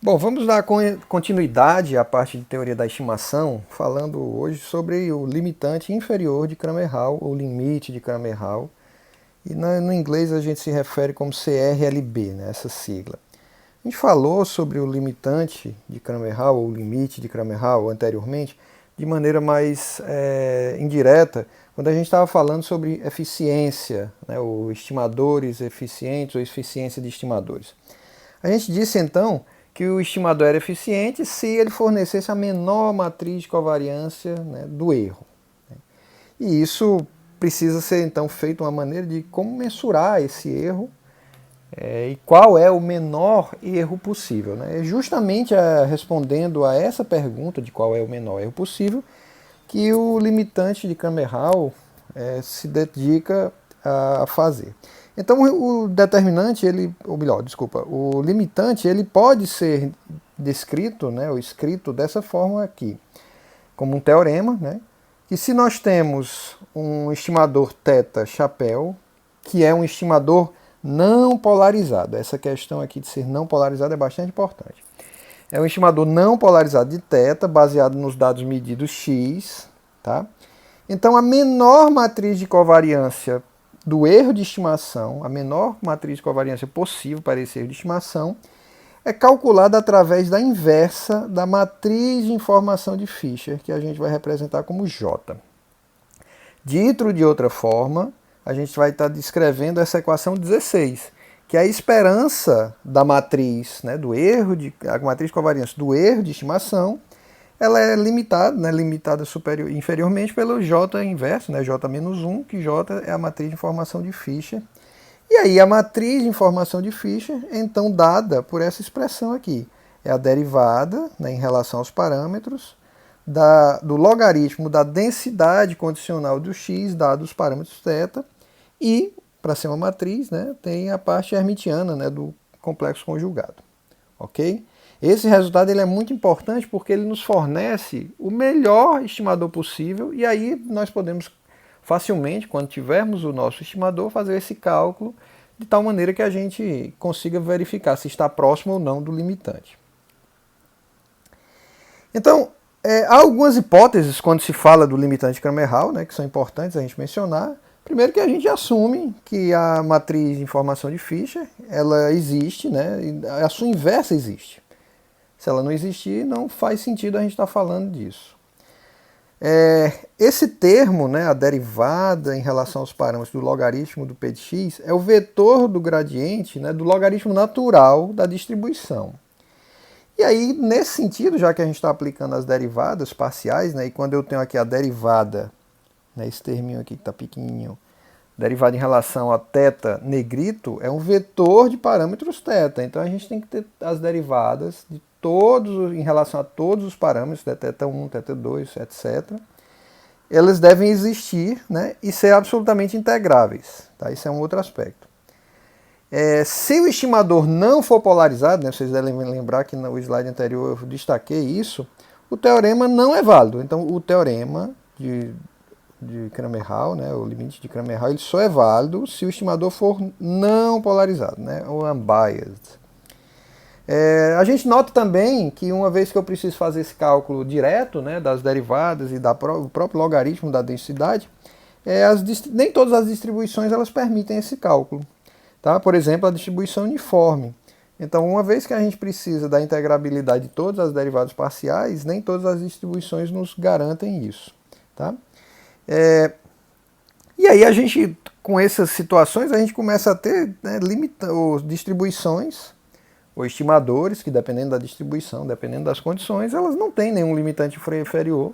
Bom, vamos dar continuidade à parte de teoria da estimação, falando hoje sobre o limitante inferior de Kramer-Hall, ou limite de Kramer-Hall. E no inglês a gente se refere como CRLB, né, essa sigla. A gente falou sobre o limitante de Kramer-Hall, ou limite de Kramer-Hall, anteriormente, de maneira mais indireta, quando a gente estava falando sobre eficiência, né, ou estimadores eficientes, ou eficiência de estimadores. A gente disse então que o estimador era eficiente se ele fornecesse a menor matriz de covariância, né, do erro. E isso precisa ser então feito de uma maneira de como mensurar esse erro e qual é o menor erro possível. Né? Justamente respondendo a essa pergunta de qual é o menor erro possível que o limitante de Kramer-Hall se dedica a fazer. Então o determinante, ou melhor, desculpa, o limitante, ele pode ser descrito, né, ou escrito dessa forma aqui, como um teorema, né, que se nós temos um estimador θ chapéu, que é um estimador não polarizado, essa questão aqui de ser não polarizado é bastante importante. É um estimador não polarizado de θ, baseado nos dados medidos x, tá? Então, a menor matriz de covariância do erro de estimação, a menor matriz de covariância possível para esse erro de estimação, é calculada através da inversa da matriz de informação de Fisher, que a gente vai representar como J. Dito de outra forma, a gente vai estar descrevendo essa equação 16, que é a esperança da matriz, né, a matriz de covariância do erro de estimação, ela é limitada, né, limitada inferiormente pelo J inverso, né, J-1, que J é a matriz de informação de Fisher. E aí a matriz de informação de Fisher é então dada por essa expressão aqui. É a derivada, né, em relação aos parâmetros do logaritmo da densidade condicional do x, dado os parâmetros θ, e, para ser uma matriz, né, tem a parte hermitiana, né, do complexo conjugado. Ok? Esse resultado ele é muito importante porque ele nos fornece o melhor estimador possível e aí nós podemos facilmente, quando tivermos o nosso estimador, fazer esse cálculo de tal maneira que a gente consiga verificar se está próximo ou não do limitante. Então, há algumas hipóteses quando se fala do limitante de Kramer-Hall, né, que são importantes a gente mencionar. Primeiro que a gente assume que a matriz de informação de Fisher ela existe, né, e a sua inversa existe. Se ela não existir, não faz sentido a gente estar falando disso. Esse termo, né, a derivada em relação aos parâmetros do logaritmo do p de x, é o vetor do gradiente, né, do logaritmo natural da distribuição. E aí, nesse sentido, já que a gente está aplicando as derivadas parciais, né, e quando eu tenho aqui a derivada, né, esse terminho aqui que está pequenininho, derivada em relação a θ negrito, é um vetor de parâmetros θ. Então a gente tem que ter as derivadas de todos, em relação a todos os parâmetros, né, θ1, θ2, etc. Elas devem existir, né, e ser absolutamente integráveis. Tá? Isso é um outro aspecto. Se o estimador não for polarizado, né, vocês devem lembrar que no slide anterior eu destaquei isso, o teorema não é válido. Então o teorema de Kramer-Hall, né, o limite de Kramer-Hall, ele só é válido se o estimador for não polarizado, né, ou unbiased. A gente nota também que uma vez que eu preciso fazer esse cálculo direto, né, das derivadas e do próprio logaritmo da densidade, nem todas as distribuições elas permitem esse cálculo. Tá? Por exemplo, a distribuição uniforme. Então, uma vez que a gente precisa da integrabilidade de todas as derivadas parciais, nem todas as distribuições nos garantem isso. Tá? E aí a gente, com essas situações, a gente começa a ter, né, distribuições ou estimadores que, dependendo da distribuição, dependendo das condições, elas não têm nenhum limitante inferior,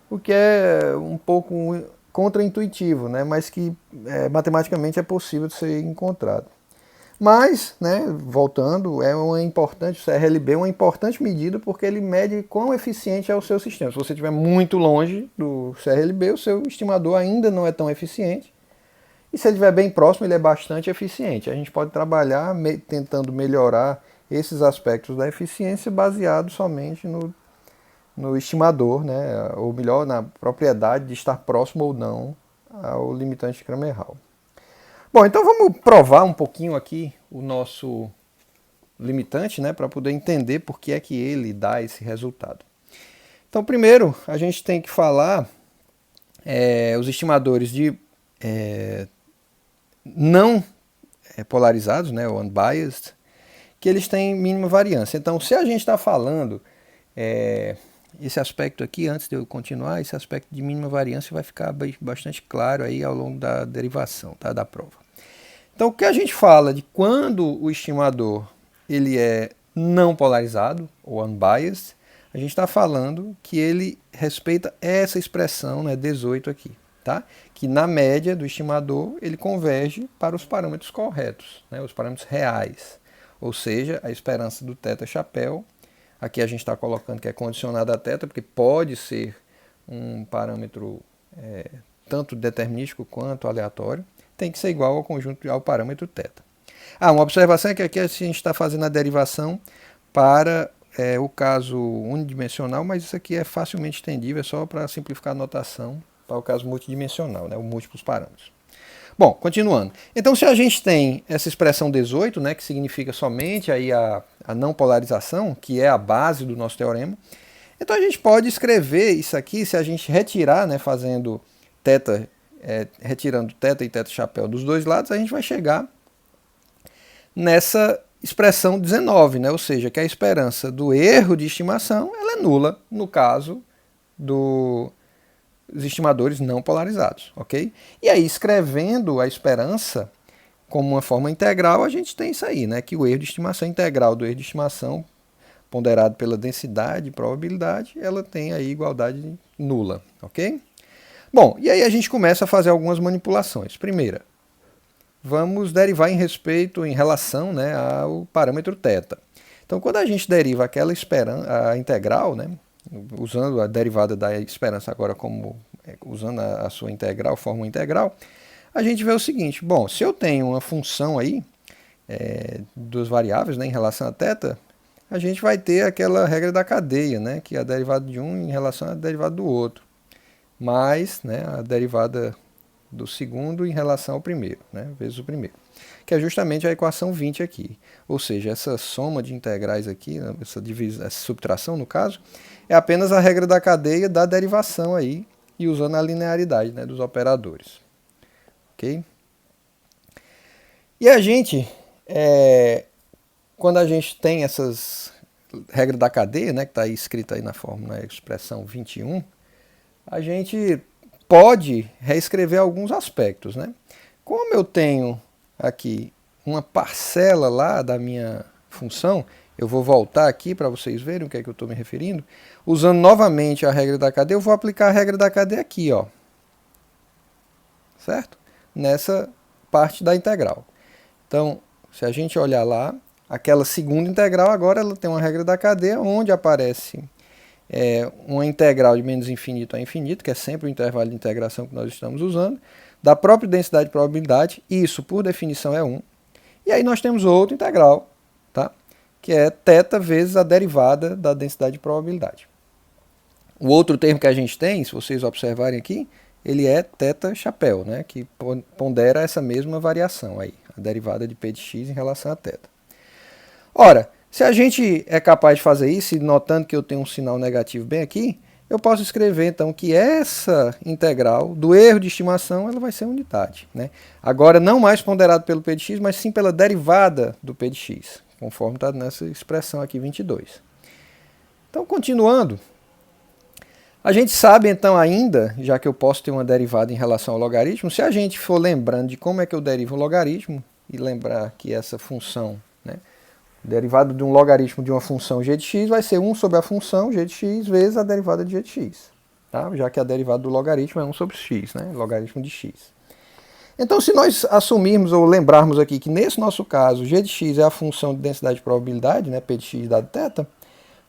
o que é um pouco contraintuitivo, né, mas que matematicamente é possível de ser encontrado. Mas, né, voltando, o CRLB é uma importante medida porque ele mede quão eficiente é o seu sistema. Se você estiver muito longe do CRLB, o seu estimador ainda não é tão eficiente. E se ele estiver bem próximo, ele é bastante eficiente. A gente pode trabalhar tentando melhorar esses aspectos da eficiência baseado somente no estimador, né, ou melhor, na propriedade de estar próximo ou não ao limitante de Kramer-Hall. Bom, então vamos provar um pouquinho aqui o nosso limitante, né, para poder entender por que é que ele dá esse resultado. Então, primeiro, a gente tem que falar os estimadores de não polarizados, né, o unbiased, que eles têm mínima variância. Então, se a gente está falando esse aspecto aqui, antes de eu continuar, esse aspecto de mínima variância vai ficar bastante claro aí ao longo da derivação, tá, da prova. Então, o que a gente fala de quando o estimador ele é não polarizado, ou unbiased, a gente está falando que ele respeita essa expressão, né, 18 aqui, tá? Que na média do estimador ele converge para os parâmetros corretos, né, os parâmetros reais, ou seja, a esperança do θ chapéu. Aqui a gente está colocando que é condicionado a θ, porque pode ser um parâmetro tanto determinístico quanto aleatório, tem que ser igual ao conjunto ao parâmetro θ. Uma observação é que aqui a gente está fazendo a derivação para o caso unidimensional, mas isso aqui é facilmente estendível, é só para simplificar a notação para o caso multidimensional, né, o múltiplos parâmetros. Bom, continuando. Então, se a gente tem essa expressão 18, né, que significa somente aí a não polarização, que é a base do nosso teorema, então a gente pode escrever isso aqui, se a gente retirar, né, fazendo θ, retirando θ e θ chapéu dos dois lados, a gente vai chegar nessa expressão 19, né, ou seja, que a esperança do erro de estimação ela é nula no caso dos estimadores não polarizados, ok? E aí, escrevendo a esperança como uma forma integral, a gente tem isso aí, né? Que o erro de estimação integral do erro de estimação, ponderado pela densidade e probabilidade, ela tem aí igualdade nula, ok? Bom, e aí a gente começa a fazer algumas manipulações. Primeira, vamos derivar em relação, né, ao parâmetro θ. Então, quando a gente deriva aquela a integral, né, usando a derivada da esperança agora como usando a sua integral, fórmula integral, a gente vê o seguinte: bom, se eu tenho uma função aí, duas variáveis, né, em relação a θ, a gente vai ter aquela regra da cadeia, né, que é a derivada de um em relação à derivada do outro, mais, né, a derivada do segundo em relação ao primeiro, né, vezes o primeiro, que é justamente a equação 20 aqui. Ou seja, essa soma de integrais aqui, essa subtração no caso, é apenas a regra da cadeia da derivação aí, e usando a linearidade, né, dos operadores. Ok? E a gente, quando a gente tem essas regras da cadeia, né, que está aí escrita aí na fórmula, na expressão 21, a gente pode reescrever alguns aspectos, né? Como eu tenho aqui uma parcela lá da minha função, eu vou voltar aqui para vocês verem o que é que eu estou me referindo. Usando novamente a regra da cadeia, eu vou aplicar a regra da cadeia aqui, ó. Certo? Nessa parte da integral. Então, se a gente olhar lá, aquela segunda integral agora ela tem uma regra da cadeia onde aparece uma integral de menos infinito a infinito, que é sempre o intervalo de integração que nós estamos usando, da própria densidade de probabilidade, isso por definição é 1. E aí nós temos outro integral, tá? Que é θ vezes a derivada da densidade de probabilidade. O outro termo que a gente tem, se vocês observarem aqui, ele é θ chapéu, né? Que pondera essa mesma variação aí, a derivada de p de x em relação a θ. Ora, se a gente é capaz de fazer isso, e notando que eu tenho um sinal negativo bem aqui, eu posso escrever então que essa integral do erro de estimação ela vai ser unitária, né? Agora não mais ponderado pelo p de x, mas sim pela derivada do p de x, conforme está nessa expressão aqui 22. Então, continuando, a gente sabe então ainda, já que eu posso ter uma derivada em relação ao logaritmo, se a gente for lembrando de como é que eu derivo um logaritmo, e lembrar que essa função, né, derivada de um logaritmo de uma função g de x vai ser 1 sobre a função g de x vezes a derivada de g de x. Tá? Já que a derivada do logaritmo é 1 sobre x, né? Logaritmo de x. Então, se nós assumirmos ou lembrarmos aqui que nesse nosso caso g de x é a função de densidade de probabilidade, né, p de x dado θ,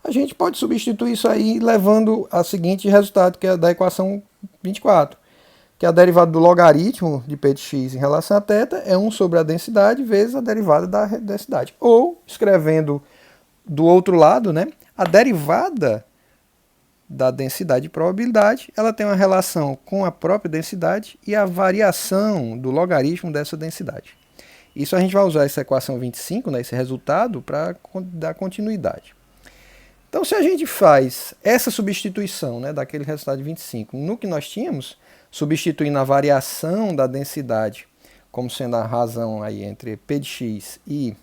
a gente pode substituir isso aí levando ao seguinte resultado, que é da equação 24. Que a derivada do logaritmo de p de x em relação a θ é 1 sobre a densidade vezes a derivada da densidade. Ou, escrevendo do outro lado, né, a derivada da densidade de probabilidade, ela tem uma relação com a própria densidade e a variação do logaritmo dessa densidade. Isso a gente vai usar essa equação 25, né, esse resultado, para dar continuidade. Então, se a gente faz essa substituição, né, daquele resultado de 25 no que nós tínhamos, substituindo a variação da densidade como sendo a razão aí entre p de x e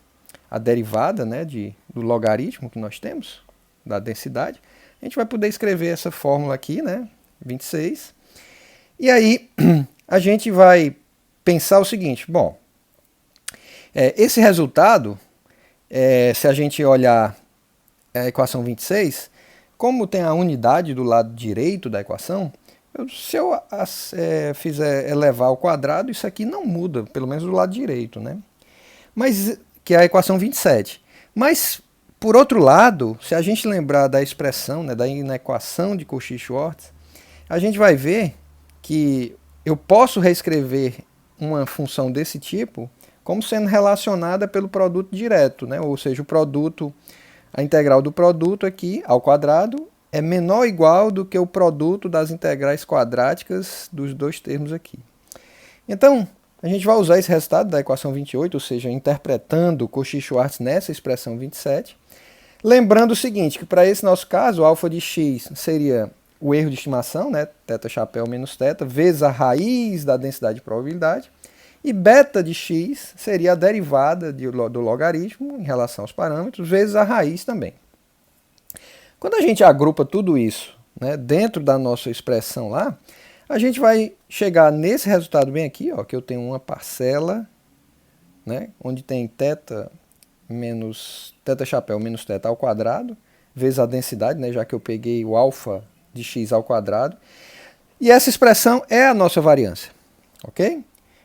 a derivada, né, do logaritmo que nós temos, da densidade, a gente vai poder escrever essa fórmula aqui, né, 26. E aí a gente vai pensar o seguinte, bom, esse resultado, se a gente olhar a equação 26, como tem a unidade do lado direito da equação, se eu fizer elevar ao quadrado, isso aqui não muda, pelo menos do lado direito, né? Mas, que é a equação 27. Mas, por outro lado, se a gente lembrar da expressão, né, da inequação de Cauchy-Schwarz, a gente vai ver que eu posso reescrever uma função desse tipo como sendo relacionada pelo produto direto, né? Ou seja, o produto, a integral do produto aqui ao quadrado é menor ou igual do que o produto das integrais quadráticas dos dois termos aqui. Então, a gente vai usar esse resultado da equação 28, ou seja, interpretando Cauchy-Schwarz nessa expressão 27, lembrando o seguinte, que para esse nosso caso, o alfa de x seria o erro de estimação, né, θ chapéu menos θ, vezes a raiz da densidade de probabilidade, e beta de x seria a derivada do logaritmo em relação aos parâmetros, vezes a raiz também. Quando a gente agrupa tudo isso, né, dentro da nossa expressão lá, a gente vai chegar nesse resultado bem aqui, ó, que eu tenho uma parcela, né, onde tem θ chapéu menos θ ao quadrado, vezes a densidade, né, já que eu peguei o alfa de x ao quadrado. E essa expressão é a nossa variância, ok?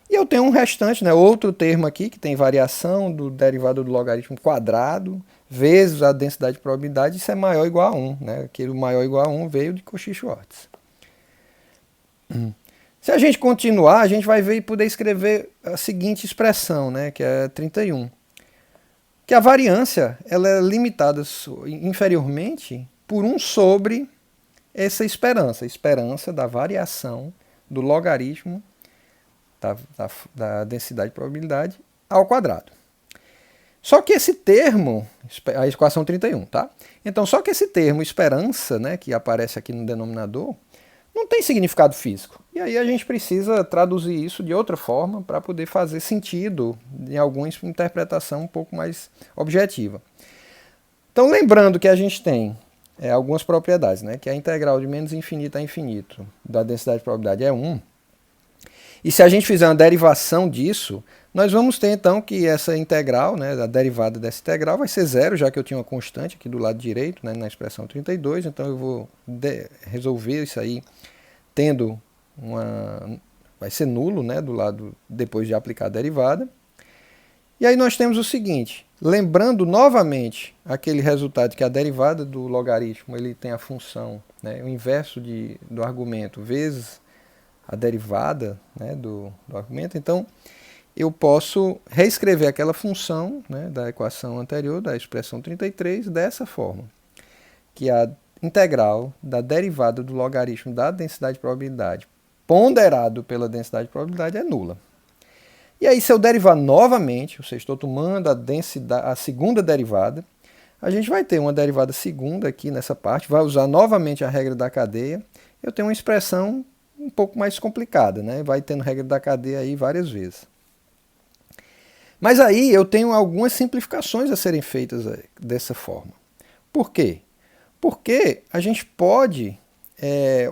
E eu tenho um restante, né, outro termo aqui, que tem variação do derivado do logaritmo quadrado, vezes a densidade de probabilidade, isso é maior ou igual a 1. Né? Aquele maior ou igual a 1 veio de Cauchy-Schwarz. Se a gente continuar, a gente vai ver e poder escrever a seguinte expressão, né, que é 31. Que a variância ela é limitada inferiormente por 1 sobre essa esperança da variação do logaritmo da densidade de probabilidade ao quadrado. Só que esse termo, a equação 31, tá? Então, só que esse termo esperança, né, que aparece aqui no denominador, não tem significado físico. E aí a gente precisa traduzir isso de outra forma para poder fazer sentido em alguma interpretação um pouco mais objetiva. Então, lembrando que a gente tem algumas propriedades, né, que a integral de menos infinito a infinito da densidade de probabilidade é 1. E se a gente fizer uma derivação disso, nós vamos ter então que essa integral, né, a derivada dessa integral vai ser zero, já que eu tinha uma constante aqui do lado direito, né, na expressão 32, então eu vou resolver isso aí tendo vai ser nulo, né, do lado depois de aplicar a derivada. E aí nós temos o seguinte, lembrando novamente aquele resultado que a derivada do logaritmo ele tem a função, né, o inverso do argumento vezes a derivada, né, do argumento, então eu posso reescrever aquela função, né, da equação anterior, da expressão 33, dessa forma, que a integral da derivada do logaritmo da densidade de probabilidade ponderado pela densidade de probabilidade é nula. E aí, se eu derivar novamente, ou seja, estou tomando a segunda derivada, a gente vai ter uma derivada segunda aqui nessa parte, vai usar novamente a regra da cadeia, eu tenho uma expressão um pouco mais complicada, né? Vai tendo regra da cadeia aí várias vezes. Mas aí eu tenho algumas simplificações a serem feitas dessa forma. Por quê? Porque a gente pode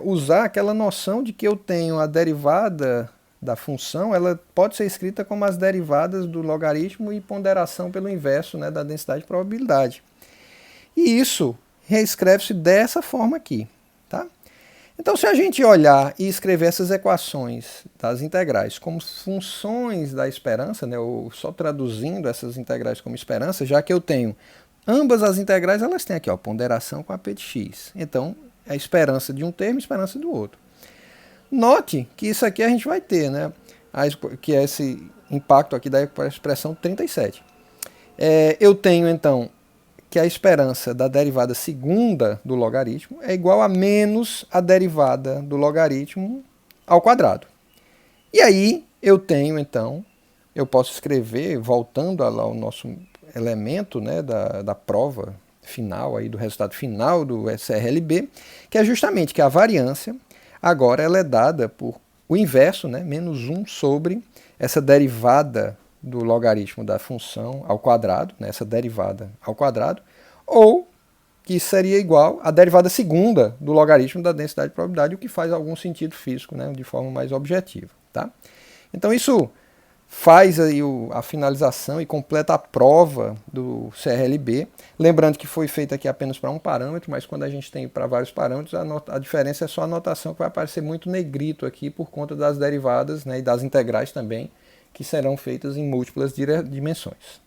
usar aquela noção de que eu tenho a derivada da função, ela pode ser escrita como as derivadas do logaritmo e ponderação pelo inverso, né, da densidade de probabilidade. E isso reescreve-se dessa forma aqui. Tá? Então, se a gente olhar e escrever essas equações das integrais como funções da esperança, né, ou só traduzindo essas integrais como esperança, já que eu tenho ambas as integrais, elas têm aqui, ó, ponderação com a p de x. Então, é a esperança de um termo e a esperança do outro. Note que isso aqui a gente vai ter, né, que é esse impacto aqui da expressão 37. Eu tenho, então, que a esperança da derivada segunda do logaritmo é igual a menos a derivada do logaritmo ao quadrado. E aí eu tenho, então, eu posso escrever, voltando lá ao nosso elemento, né, da prova final, aí, do resultado final do CRLB, que é justamente que a variância agora ela é dada por o inverso, né, menos 1 sobre essa derivada do logaritmo da função ao quadrado, né, essa derivada ao quadrado, ou que seria igual à derivada segunda do logaritmo da densidade de probabilidade, o que faz algum sentido físico, né, de forma mais objetiva. Tá? Então isso faz aí a finalização e completa a prova do CRLB. Lembrando que foi feita aqui apenas para um parâmetro, mas quando a gente tem para vários parâmetros, a diferença é só a notação, que vai aparecer muito negrito aqui por conta das derivadas, né, e das integrais também, que serão feitas em múltiplas dimensões.